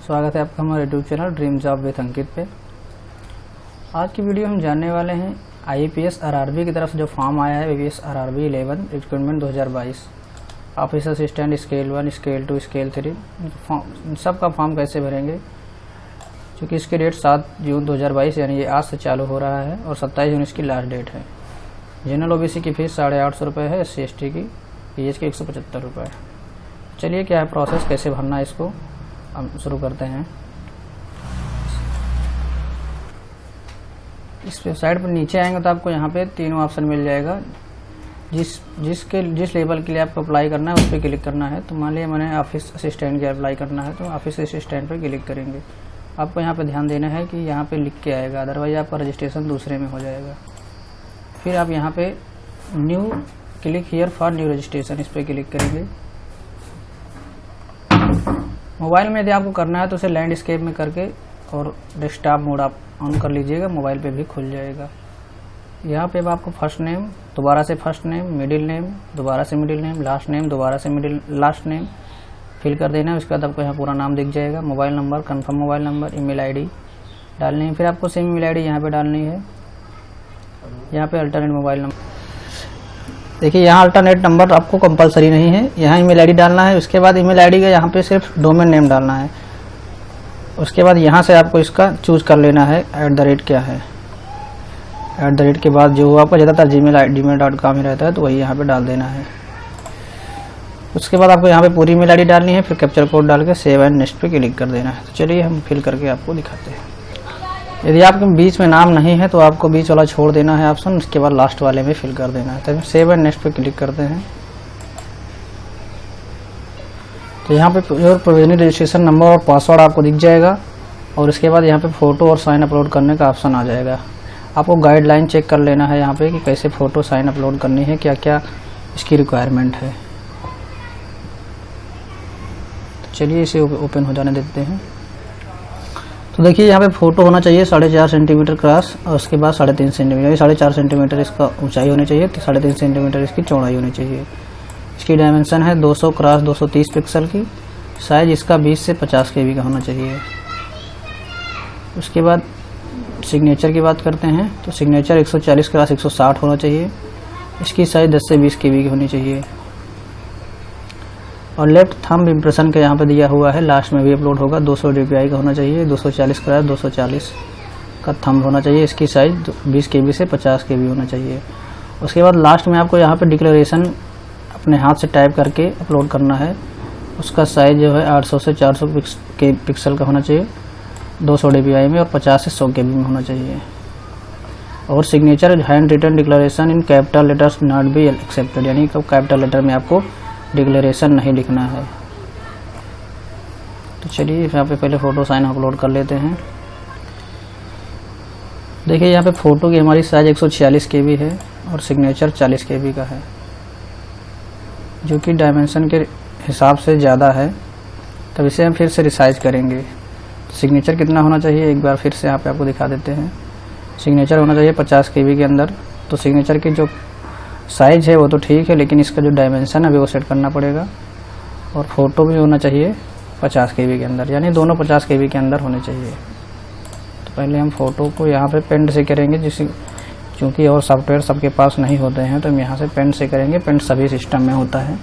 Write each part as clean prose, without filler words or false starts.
स्वागत है आपका हमारे YouTube channel dream job with Ankit पे। आज की वीडियो हम जानने वाले हैं IAPS RRB की तरफ से जो फॉर्म आया है IAPS RRB 11 recruitment 2022 office assistant scale 1 scale 2 scale 3 सबका फॉर्म कैसे भरेंगे, क्योंकि इसकी डेट 7 जून 2022 यानी ये आज से चालू हो रहा है और 27 जून इसकी लास्ट डेट है। जनरल OBC की फ़ीस 850 रुपये है, SC ST की PH की 175 रुपये। चलिए क्या है प्रोसेस, कैसे भरना है इसको हम शुरू करते हैं। इस वेबसाइट पर नीचे आएंगे तो आपको यहाँ पे तीनों ऑप्शन मिल जाएगा। जिस लेवल के लिए आपको अप्लाई करना है उस पर क्लिक करना है। तो मान लिया मैंने ऑफिस असिस्टेंट के अप्लाई करना है तो ऑफिस असिस्टेंट पर क्लिक करेंगे। आपको यहाँ पे ध्यान देना है कि यहाँ पे लिख के आएगा, अदरवाइज आपका रजिस्ट्रेशन दूसरे में हो जाएगा। फिर आप यहाँ पे new click here for new registration, इस पर क्लिक करेंगे। मोबाइल में यदि आपको करना है तो उसे लैंडस्केप में करके और डेस्कटॉप मोड आप ऑन कर लीजिएगा, मोबाइल पे भी खुल जाएगा। यहाँ पे अब आपको फर्स्ट नेम, दोबारा से फर्स्ट नेम, मिडिल नेम, दोबारा से मिडिल नेम, लास्ट नेम, दोबारा से लास्ट नेम फिल कर देना है। उसके बाद आपको यहाँ पूरा नाम दिख जाएगा, mobile number, confirm mobile number, email ID डालनी है। फिर आपको सेम ईमेल ID यहाँ पे डालनी है। यहाँ पे अल्टरनेट मोबाइल नंबर, देखिए यहाँ अल्टरनेट नंबर आपको कंपलसरी नहीं है, यहाँ ईमेल ID डालना है। उसके बाद ईमेल ID का यहाँ पे सिर्फ डोमेन नेम डालना है। उसके बाद यहाँ से आपको इसका चूज कर लेना है @ क्या है। @ के बाद जो आपका ज़्यादातर gmail.com ही रहता है तो वही यहाँ पे डाल देना है। उसके बाद आपको यहाँ पे पूरी ईमेल ID डालनी है, फिर कैप्चर कोड डाल के सेव एंड नेक्स्ट पे क्लिक कर देना है। तो चलिए हम फिल करके आपको दिखाते हैं। यदि आपके बीच में नाम नहीं है तो आपको बीच वाला छोड़ देना है ऑप्शन, उसके बाद लास्ट वाले में फिल कर देना है। तब सेव एंड नेक्स्ट पे क्लिक करते हैं तो यहाँ पे योर प्रोविजनल रजिस्ट्रेशन नंबर और पासवर्ड आपको दिख जाएगा। और उसके बाद यहाँ पे फ़ोटो और साइन अपलोड करने का ऑप्शन आ जाएगा। आपको गाइडलाइन चेक कर लेना है यहाँ पे कि कैसे फ़ोटो साइन अपलोड करनी है, क्या क्या इसकी रिक्वायरमेंट है। तो चलिए इसे ओपन हो जाने देते हैं। तो देखिए यहाँ पे फ़ोटो होना चाहिए 4.5 सेंटीमीटर क्रॉस और उसके बाद 3.5 सेंटीमीटर, 4.5 सेंटीमीटर इसका ऊंचाई होनी चाहिए, तो 3.5 सेंटीमीटर इसकी चौड़ाई होनी चाहिए। इसकी डायमेंशन है 200 क्रॉस 230 पिक्सल की। साइज इसका 20 से 50 KB का होना चाहिए। उसके बाद सिग्नेचर की बात करते हैं तो सिग्नेचर 140 क्रॉस 160 होना चाहिए। इसकी साइज 10 से 20 KB की होनी चाहिए। और लेफ्ट थंब इम्प्रेशन का यहाँ पे दिया हुआ है, लास्ट में भी अपलोड होगा। 200 DPI का होना चाहिए, 240 क्रॉस 240 का थंब होना चाहिए। इसकी साइज 20 KB से 50 KB होना चाहिए। उसके बाद लास्ट में आपको यहाँ पे डिक्लेरेशन अपने हाथ से टाइप करके अपलोड करना है। उसका साइज जो है 800 से 400 पिक्सल का होना चाहिए 200 DPI में, और 50 से 100 KB में होना चाहिए। और signature hand written declaration in capital letters not be accepted, यानी कैपिटल लेटर में आपको डिक्लेरेशन नहीं लिखना है। तो चलिए यहाँ पे पहले फ़ोटो साइन अपलोड कर लेते हैं। देखिए यहाँ पे फ़ोटो की हमारी साइज 146 KB है और सिग्नेचर 40 KB का है, जो कि डायमेंशन के हिसाब से ज़्यादा है। तब इसे हम फिर से रिसाइज करेंगे। सिग्नेचर कितना होना चाहिए एक बार फिर से यहाँ पे आपको दिखा देते हैं। सिग्नेचर होना चाहिए 50 KB के अंदर। तो सिग्नेचर की जो साइज है वो तो ठीक है, लेकिन इसका जो डायमेंशन है अभी वो सेट करना पड़ेगा। और फ़ोटो भी होना चाहिए 50 KB के अंदर, यानी दोनों 50 KB के अंदर होने चाहिए। तो पहले हम फ़ोटो को यहाँ पे पेंट से करेंगे, क्योंकि और सॉफ्टवेयर सबके पास नहीं होते हैं तो हम यहाँ से पेंट से करेंगे। पेंट सभी सिस्टम में होता है।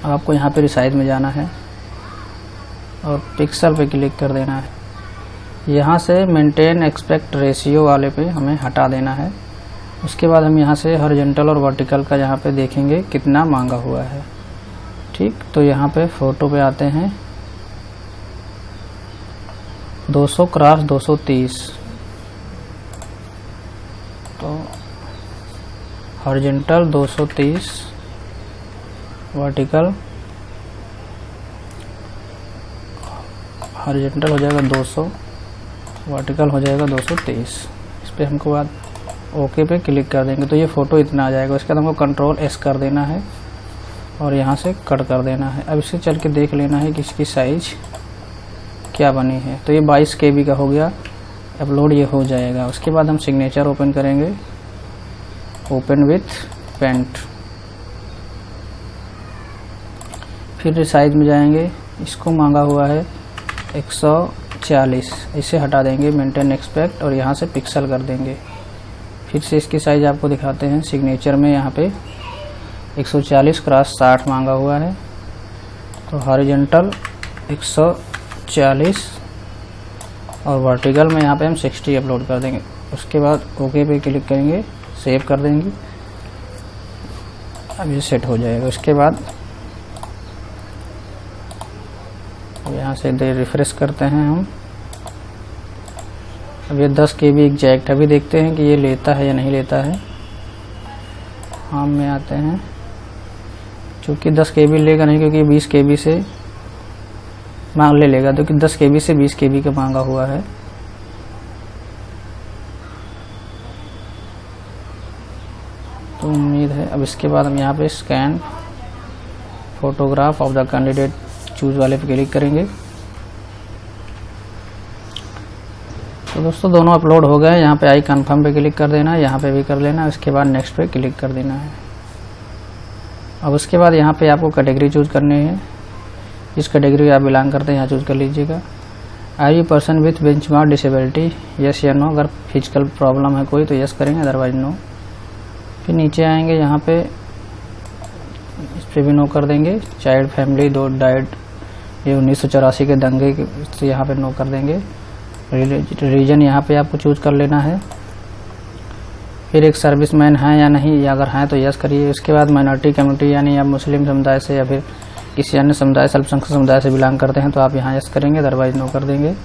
अब आपको यहाँ पे रिसाइज में जाना है और पिक्सल पे क्लिक कर देना है। यहाँ से मेंटेन एक्सपेक्ट रेशियो वाले पे हमें हटा देना है। उसके बाद हम यहाँ से हॉरिजॉन्टल और वर्टिकल का यहाँ पे देखेंगे कितना मांगा हुआ है। ठीक, तो यहाँ पे फ़ोटो पे आते हैं 200 क्रॉस 230। तो हॉरिजॉन्टल 230, वर्टिकल हॉरिजॉन्टल हो जाएगा 200, वर्टिकल हो जाएगा 230। इस पर हमको बाद ओके पे क्लिक कर देंगे तो ये फ़ोटो इतना आ जाएगा। उसके बाद हमको Ctrl+S कर देना है और यहाँ से कट कर देना है। अब इसे चल के देख लेना है कि इसकी साइज क्या बनी है। तो ये 22 KB का हो गया, अपलोड ये हो जाएगा। उसके बाद हम सिग्नेचर ओपन करेंगे, ओपन विथ पेंट। फिर साइज में जाएंगे, इसको मांगा हुआ है 140, इसे हटा देंगे, मेंटेन एक्सपेक्ट और यहाँ से पिक्सल कर देंगे। फिर से इसकी साइज़ आपको दिखाते हैं। सिग्नेचर में यहाँ पे 140 क्रॉस 60 मांगा हुआ है, तो हॉरिजॉन्टल 140 और वर्टिकल में यहाँ पे हम 60 अपलोड कर देंगे। उसके बाद ओके पे क्लिक करेंगे, सेव कर देंगे। अब ये सेट हो जाएगा। उसके बाद यहाँ से रिफ्रेश करते हैं हम। अब ये 10 KB एग्जैक्ट, अभी देखते हैं कि ये लेता है या नहीं लेता है। हम में आते हैं, चूँकि 10 KB लेगा नहीं, क्योंकि 20 KB से मांग ले लेगा, क्योंकि 10 KB से 20 KB का मांगा हुआ है। तो उम्मीद है। अब इसके बाद हम यहाँ पे scan photograph of the candidate choose वाले पे क्लिक करेंगे। तो दोस्तों दोनों अपलोड हो गए। यहाँ पे आई कंफर्म पे क्लिक कर देना है, यहाँ पे भी कर लेना। उसके बाद नेक्स्ट पे क्लिक कर देना है। अब उसके बाद यहाँ पे आपको कैटेगरी चूज करनी है, जिस कैटेगरी आप बिलोंग करते हैं यहाँ चूज कर लीजिएगा। Are you person with benchmark disability, yes या नो। अगर फिजिकल प्रॉब्लम है कोई तो यस करेंगे, अदरवाइज नो। फिर नीचे आएंगे, यहाँ पे इस पर भी नो कर देंगे। चाइल्ड फैमिली दो डाइड, ये 1984 के दंगे तो यहाँ पे नो कर देंगे। रीजन यहाँ पे आपको चूज कर लेना है। फिर एक सर्विसमैन है या नहीं, या अगर हैं तो यस करिए। उसके बाद माइनॉरिटी कम्युनिटी, यानी आप मुस्लिम समुदाय से या फिर किसी अन्य समुदाय, अल्पसंख्यक समुदाय से बिलोंग करते हैं तो आप यहाँ यस करेंगे, अदरवाइज नो कर देंगे।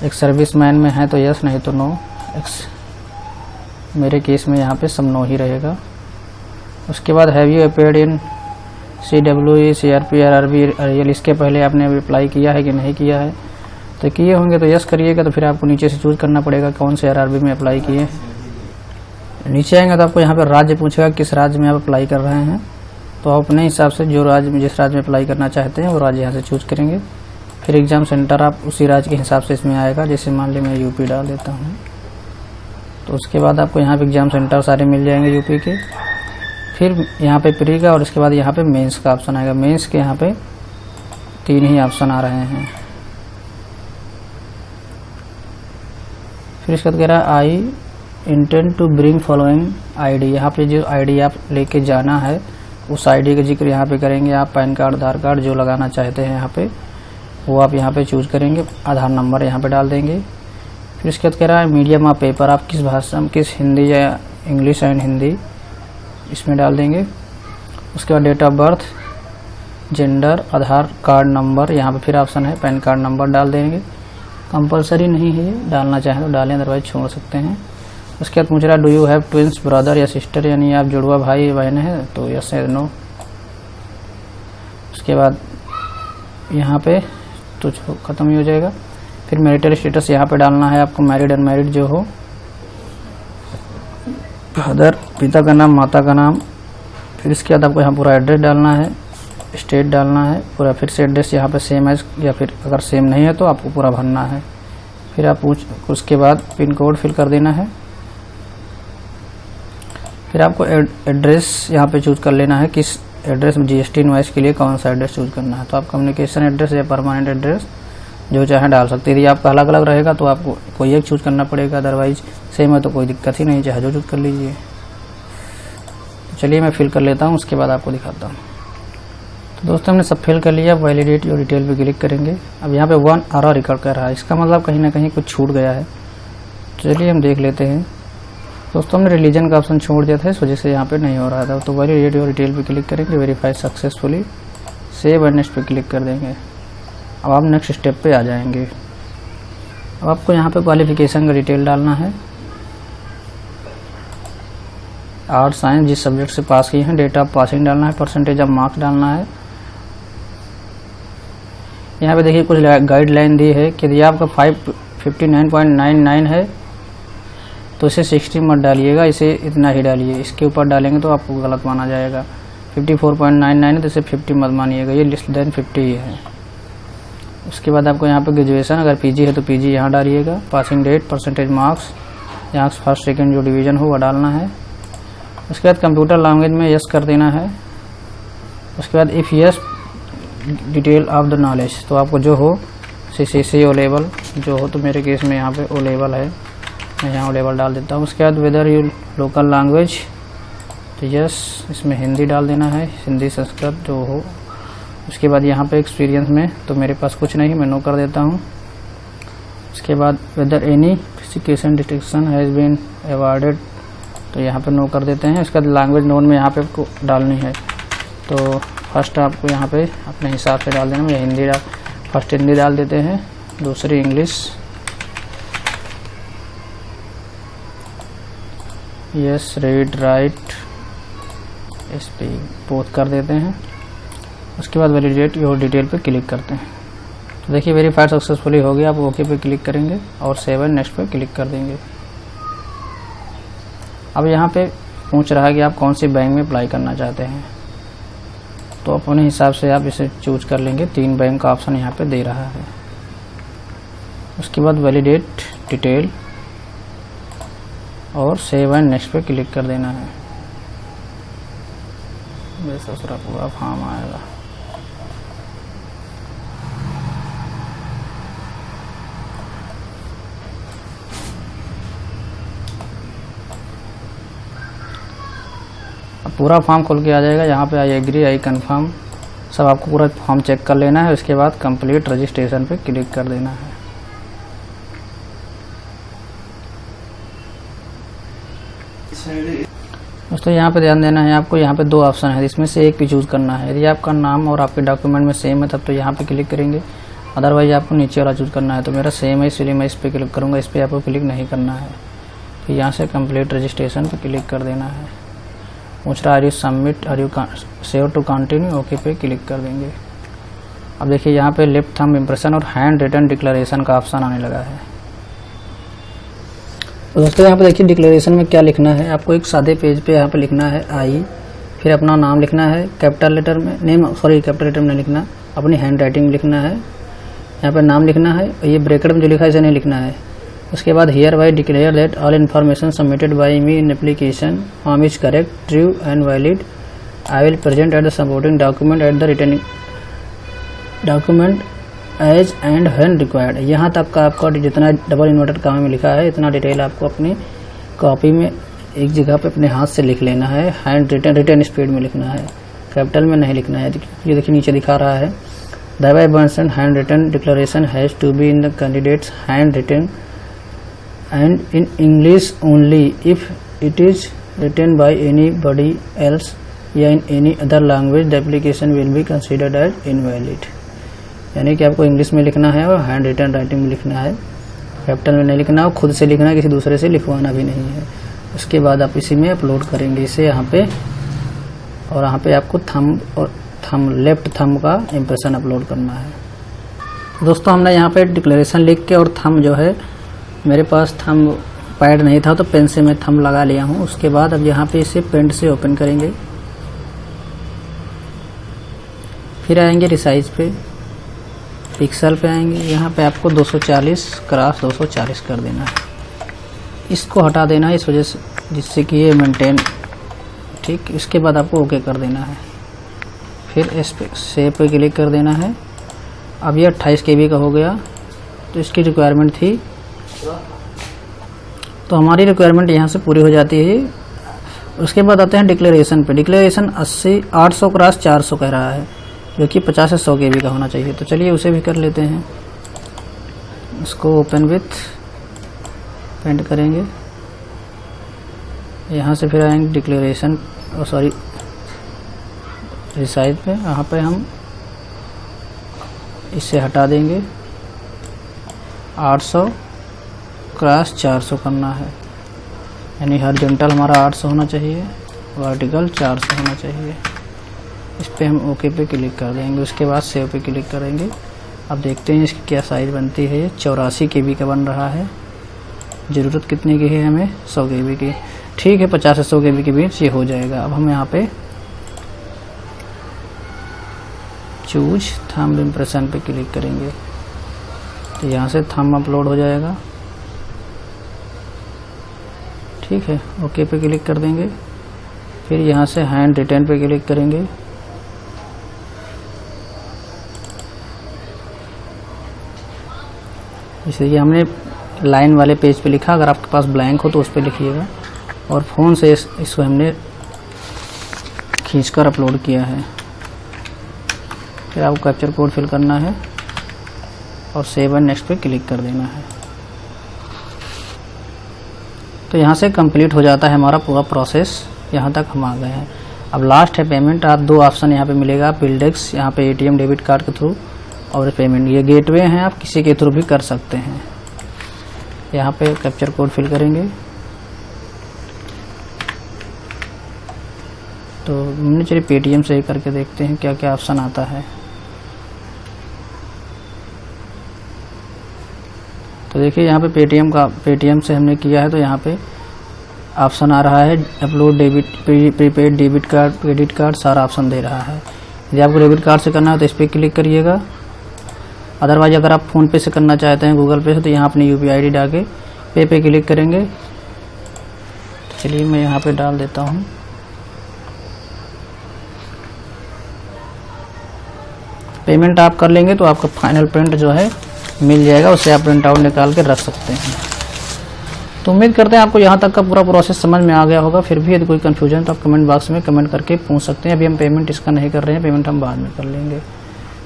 एक सर्विसमैन में है तो यस, नहीं तो नो। मेरे केस में यहाँ पे सब नो ही रहेगा। उसके बाद have you appeared in CWE, CRP, RRB, REL, इसके पहले आपने अप्लाई किया है कि नहीं किया है। तो किए होंगे तो यस करिएगा। तो फिर आपको नीचे से चूज करना पड़ेगा कौन से RRB में अप्लाई किए। नीचे आएंगे तो आपको यहाँ पर राज्य पूछेगा किस राज्य में आप अप्लाई कर रहे हैं। तो आप अपने हिसाब से जो राज्य में, जिस राज्य में अप्लाई करना चाहते हैं वो राज्य यहाँ से चूज करेंगे। फिर एग्ज़ाम सेंटर आप उसी राज्य के हिसाब से इसमें आएगा। जैसे मान ली मैं यूपी डाल देता हूँ, तो उसके बाद आपको यहाँ पे एग्ज़ाम सेंटर सारे मिल जाएंगे यूपी के। फिर यहाँ पे प्री का और उसके बाद यहाँ पे मेंस का ऑप्शन आएगा। मेंस के यहाँ पे 3 ही ऑप्शन आ रहे हैं। फिर इसके बाद कह रहा है I intend to bring following ID। यहाँ पे जो ID आप लेके जाना है उस ID का जिक्र यहाँ पे करेंगे। आप पैन कार्ड, आधार कार्ड जो लगाना चाहते हैं यहाँ पे वो आप यहाँ पे चूज करेंगे। आधार नंबर यहाँ पे डाल देंगे। फिर इसके बाद कह रहा है मीडियम ऑफ पेपर, आप किस भाषा में, किस हिंदी या इंग्लिश एंड हिंदी, इसमें डाल देंगे। उसके बाद date of birth, gender, Aadhaar card number, यहाँ पे फिर ऑप्शन है पैन कार्ड नंबर डाल देंगे। कंपलसरी नहीं है, डालना चाहें तो डालें, अदरवाइज छोड़ सकते हैं। उसके बाद पूछ रहा है do you have twins brother या सिस्टर, यानी आप जुड़वा भाई बहन है तो यस है नो। उसके बाद यहाँ पे तो ख़त्म ही हो जाएगा। फिर मैरिटल स्टेटस यहाँ पे डालना है आपको, मैरिड अनमैरिड जो हो। फादर, पिता का नाम, माता का नाम। फिर इसके बाद आपको यहाँ पूरा एड्रेस डालना है, स्टेट डालना है पूरा। फिर से एड्रेस यहाँ पे सेम है, या फिर अगर सेम नहीं है तो आपको पूरा भरना है। फिर आप उसके बाद पिन कोड फिल कर देना है। फिर आपको एड्रेस यहाँ पे चूज कर लेना है, किस एड्रेस में GST इनवॉइस के लिए कौन सा एड्रेस चूज करना है। तो आप कम्युनिकेशन एड्रेस या परमानेंट एड्रेस जो चाहे डाल सकते हैं। यदि आपका अलग अलग रहेगा तो आपको कोई एक चूज करना पड़ेगा, अदरवाइज सेम है तो कोई दिक्कत ही नहीं, चाहे जो चूज कर लीजिए। चलिए मैं फिल कर लेता हूँ, उसके बाद आपको दिखाता हूँ। तो दोस्तों हमने सब फिल कर लिया। वैलिडेट योर डिटेल पे क्लिक करेंगे। अब यहाँ पे 1 error रिकॉर्ड कर रहा है, इसका मतलब कहीं ना कहीं कुछ छूट गया है। चलिए हम देख लेते हैं। दोस्तों हमने रिलीजन का ऑप्शन छोड़ दिया था, इस वजह से यहाँ पे नहीं हो रहा था। तो वैलिडेट योर डिटेल पे क्लिक करेंगे, verify successfully, save and next पे क्लिक कर देंगे। अब आप नेक्स्ट स्टेप पे आ जाएंगे। अब आपको यहाँ पे क्वालिफिकेशन का डिटेल डालना है, आर्ट साइंस जिस सब्जेक्ट से पास किए हैं, डेट ऑफ पासिंग डालना है, परसेंटेज ऑफ मार्क्स डालना है। यहाँ पे देखिए कुछ गाइडलाइन दी है कि यदि आपका 559.99 है तो इसे 60 मत डालिएगा, इसे इतना ही डालिए। इसके ऊपर डालेंगे तो आपको गलत माना जाएगा। 54.99 है तो इसे 50 मत मानिएगा, ये लेस देन 50 ही है। उसके बाद आपको यहाँ पे ग्रेजुएशन, अगर PG है तो PG यहाँ डालिएगा। पासिंग डेट, परसेंटेज मार्क्स, यहाँ फर्स्ट सेकंड जो डिवीज़न हो वह डालना है। उसके बाद कंप्यूटर लैंग्वेज में यस कर देना है। उसके बाद if yes detail of the knowledge, तो आपको जो हो CCC ओ लेवल जो हो, तो मेरे केस में यहाँ पे ओ लेवल है, मैं यहाँ ओ लेवल डाल देता हूँ। उसके बाद वेदर यू लोकल लैंग्वेज, तो यस इसमें हिंदी डाल देना है, हिंदी संस्कृत जो हो। उसके बाद यहाँ पे एक्सपीरियंस में तो मेरे पास कुछ नहीं, मैं नो कर देता हूँ। उसके बाद whether any education distinction has been awarded, तो यहाँ पे नो कर देते हैं। इसके बाद लैंग्वेज नोन में यहाँ पे आपको डालनी है, तो फर्स्ट आपको यहाँ पे अपने हिसाब से डाल देना। मैं हिंदी फर्स्ट हिंदी डाल देते हैं, दूसरी English, yes read write speak both कर देते हैं। उसके बाद वैलिडेट योर डिटेल पे क्लिक करते हैं। तो देखिए वेरीफाइड सक्सेसफुली हो गया। आप ओके पे क्लिक करेंगे और सेव एंड नेक्स्ट पे क्लिक कर देंगे। अब यहाँ पे पूछ रहा है कि आप कौन सी बैंक में अप्लाई करना चाहते हैं, तो अपने हिसाब से आप इसे चूज कर लेंगे। 3 बैंक का ऑप्शन यहाँ पे दे रहा है। उसके बाद वैलिडेट डिटेल और सेव एंड नेक्स्ट पे क्लिक कर देना है। बेससरा पूरा फॉर्म आएगा। पूरा फॉर्म खोल के आ जाएगा। यहाँ पे आई एग्री आई कन्फर्म सब आपको पूरा फॉर्म चेक कर लेना है। उसके बाद कंप्लीट रजिस्ट्रेशन पे क्लिक कर देना है। दोस्तों यहाँ पे ध्यान देना है आपको, यहाँ पे 2 ऑप्शन है, इसमें से एक भी चूज करना है। यदि आपका नाम और आपके डॉक्यूमेंट में सेम है तब तो यहाँ पे क्लिक करेंगे, अदरवाइज आपको नीचे वाला चूज करना है। तो मेरा सेम है इसलिए मैं इस पर क्लिक करूँगा, इस पर आपको क्लिक नहीं करना है। फिर यहाँ से कंप्लीट रजिस्ट्रेशन पे क्लिक कर देना है। पूछ रहा है are you submit, are you save to continue, okay पे क्लिक कर देंगे। अब देखिए यहाँ पे लेफ्ट थंब इम्प्रेशन और हैंड रिटन डिक्लेरेशन का ऑप्शन आने लगा है। तो दोस्तों यहाँ पे देखिए डिक्लेरेशन में क्या लिखना है। आपको एक सादे पेज पे यहाँ पे लिखना है आई, फिर अपना नाम लिखना है कैपिटल लेटर में, नेम सॉरी कैपिटल लेटर में नहीं लिखना, अपनी हैंड राइटिंग में लिखना है। यहाँ पे नाम लिखना है, ये ब्रैकेट में जो लिखा है इसे नहीं लिखना है। उसके बाद hereby declare that all information submitted by me in application form is correct, true and valid. I will present at the supporting document at the returning document as and when required. यहाँ तक का आपका जितना double inverted comma में लिखा है इतना detail आपको अपनी कॉपी में एक जगह पे अपने हाथ से लिख लेना है। हैंड रिटन स्पीड में लिखना है, कैपिटल में नहीं लिखना है। ये देखिए नीचे दिखा रहा है thereby mentioned hand written declaration has to be in the candidate's hand written and in English only. If it is written by anybody else या in any other language the application will be considered as invalid। यानी कि आपको English में लिखना है और hand written writing में लिखना है, कैपिटल में नहीं लिखना है, खुद से लिखना है, किसी दूसरे से लिखवाना भी नहीं है। उसके बाद आप इसी में अपलोड करेंगे इसे यहाँ पे, और यहाँ पे आपको थंब लेफ्ट थंब का इम्प्रेशन अपलोड करना है। दोस्तों हमने यहाँ पे डिक्लेरेशन लिख के और थंब जो है, मेरे पास थंब पैड नहीं था तो पेन से मैं थंब लगा लिया हूँ। उसके बाद अब यहाँ पे इसे पेन से ओपन करेंगे, फिर आएंगे रिसाइज पे, पिक्सल पे आएंगे। यहाँ पे आपको 240x240 कर देना है। इसको हटा देना है इस वजह से, जिससे कि ये मेंटेन ठीक। इसके बाद आपको ओके कर देना है, फिर इस पे सेव पे क्लिक कर देना है। अब ये 28 KB का हो गया, तो इसकी रिक्वायरमेंट थी, तो हमारी रिक्वायरमेंट यहाँ से पूरी हो जाती है। उसके बाद आते हैं डिक्लेरेशन पे। डिक्लेरेशन 800x400 कह रहा है, जो कि 50 से 100 KB का होना चाहिए। तो चलिए उसे भी कर लेते हैं। इसको ओपन विथ पेंट करेंगे, यहाँ से फिर आएंगे डिक्लेरेशन सॉरी रिसाइज पे। यहाँ पे हम इसे हटा देंगे, 800x400 करना है, यानी हॉरिजॉन्टल हमारा 800 होना चाहिए, वर्टिकल 400 होना चाहिए। इस पे हम ओके पे क्लिक कर देंगे। उसके बाद सेव पे क्लिक करेंगे। अब देखते हैं इसकी क्या साइज़ बनती है। ये 84 KB का बन रहा है। ज़रूरत कितने की है हमें? 100 KB की। ठीक है, 50 से 100 KB के बीच ये हो जाएगा। अब हम यहाँ पे चूज थंब इम्प्रेशन पे क्लिक करेंगे, तो यहाँ से थंब अपलोड हो जाएगा। ठीक है, ओके पे क्लिक कर देंगे। फिर यहाँ से हैंड रिटन पे क्लिक करेंगे, जैसे कि हमने लाइन वाले पेज पे लिखा, अगर आपके पास ब्लैंक हो तो उस पर लिखिएगा। और फ़ोन से इसको हमने खींचकर अपलोड किया है। फिर आपको कैप्चर कोड फिल करना है और सेव एंड नेक्स्ट पे क्लिक कर देना है। तो यहाँ से कंप्लीट हो जाता है हमारा पूरा प्रोसेस। यहाँ तक हम आ गए हैं। अब लास्ट है पेमेंट। आप दो ऑप्शन यहाँ पे मिलेगा, बिल्डेक्स यहाँ पे ATM डेबिट कार्ड के थ्रू और पेमेंट। ये गेटवे हैं, आप किसी के थ्रू भी कर सकते हैं। यहाँ पे कैप्चर कोड फिल करेंगे। तो हमने चलिए पेटीएम से ही करके देखते हैं क्या क्या ऑप्शन आता है। तो देखिए यहाँ पे पेटीएम से हमने किया है, तो यहाँ पे ऑप्शन आ रहा है upload debit, prepaid debit card, credit card, सारा ऑप्शन दे रहा है। यदि आपको डेबिट कार्ड से करना है तो इस पर क्लिक करिएगा। अदरवाइज अगर आप फ़ोन पे से करना चाहते हैं, गूगल पे से, तो यहाँ अपनी UPI ID डाल के पे क्लिक करेंगे। तो चलिए मैं यहाँ पे डाल देता हूँ। पेमेंट आप कर लेंगे तो आपका फाइनल प्रिंट जो है मिल जाएगा, उससे आप प्रिंट आउट निकाल के रख सकते हैं। तो उम्मीद करते हैं आपको यहाँ तक का पूरा प्रोसेस समझ में आ गया होगा। फिर भी यदि कोई कन्फ्यूजन तो आप कमेंट बॉक्स में कमेंट करके पूछ सकते हैं। अभी हम पेमेंट इसका नहीं कर रहे हैं, पेमेंट हम बाद में कर लेंगे,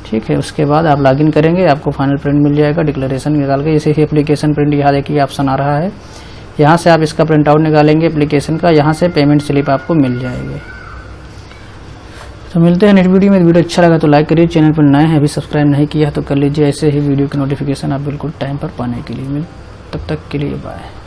ठीक है। उसके बाद आप लॉगिन करेंगे, आपको फाइनल प्रिंट मिल जाएगा डिक्लेरेशन निकाल के। जैसे ही एप्लीकेशन प्रिंट यहाँ देखिए ऑप्शन आ रहा है, यहाँ से आप इसका प्रिंट आउट निकालेंगे एप्लीकेशन का, यहाँ से पेमेंट स्लिप आपको मिल जाएगी। तो मिलते हैं नेक्स्ट वीडियो में। वीडियो अच्छा लगा तो लाइक करिए, चैनल पर नए हैं अभी सब्सक्राइब नहीं किया है तो कर लीजिए। ऐसे ही वीडियो की नोटिफिकेशन आप बिल्कुल टाइम पर पाने के लिए। तब तक के लिए बाय।